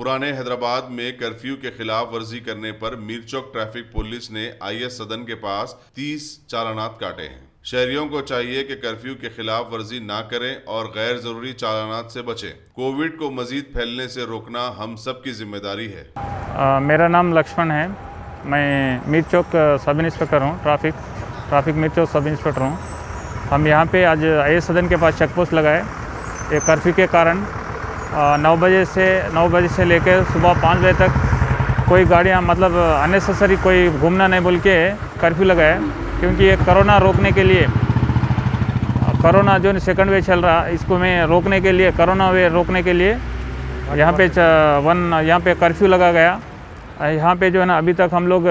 पुराने हैदराबाद में कर्फ्यू के खिलाफ वर्जी करने पर मीरचौक ट्रैफिक पुलिस ने IS सदन के पास 30 चालानात काटे हैं। शहरियों को चाहिए कि कर्फ्यू के खिलाफ वर्जी ना करें और गैर जरूरी चालानात से बचें। कोविड को मजीद फैलने से रोकना हम सब की जिम्मेदारी है। मेरा नाम लक्ष्मण है। मैं मीरचौक सब इंस्पेक्टर हूँ। ट्रैफिक मीरचौक सब इंस्पेक्टर हूँ। हम यहाँ पे आज IS सदन के पास चेक पोस्ट लगाए। ये कर्फ्यू के कारण 9 बजे से लेकर सुबह 5 बजे तक कोई गाड़ियाँ मतलब अननेसेसरी कोई घूमना नहीं बोल के कर्फ्यू लगाए, क्योंकि ये कोरोना रोकने के लिए, कोरोना जो सेकंड वेव चल रहा इसको में रोकने के लिए, कोरोना वेव रोकने के लिए यहाँ पे कर्फ्यू लगा गया। यहाँ पे जो है ना अभी तक हम लोग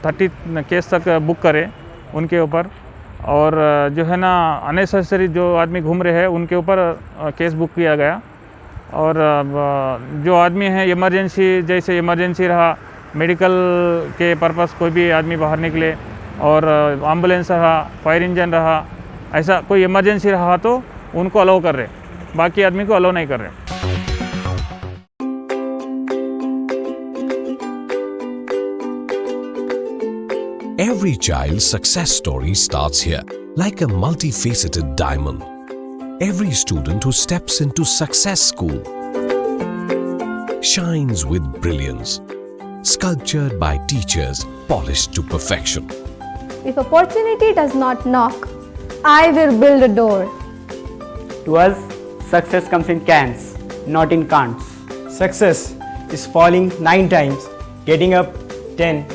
30 केस तक बुक करे उनके ऊपर, और जो है ना अननेसेसरी जो आदमी घूम रहे हैं उनके ऊपर केस बुक किया गया। और जो आदमी है इमरजेंसी, जैसे इमरजेंसी रहा, मेडिकल के पर्पस कोई भी आदमी बाहर निकले, और एम्बुलेंस रहा, फायर इंजन रहा, ऐसा कोई इमरजेंसी रहा तो उनको अलाउ कर रहे, बाकी आदमी को अलाउ नहीं कर रहे। Every child's success story starts here, like a multifaceted diamond. Every student who steps into Success School shines with brilliance, sculptured by teachers polished to perfection. If opportunity does not knock, I will build a door. To us, success comes in cans, not in can'ts. Success is falling 9 times, getting up 10.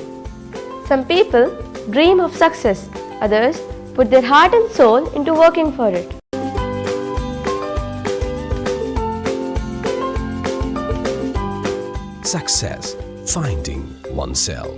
Some people dream of success, others put their heart and soul into working for it. Success, finding oneself.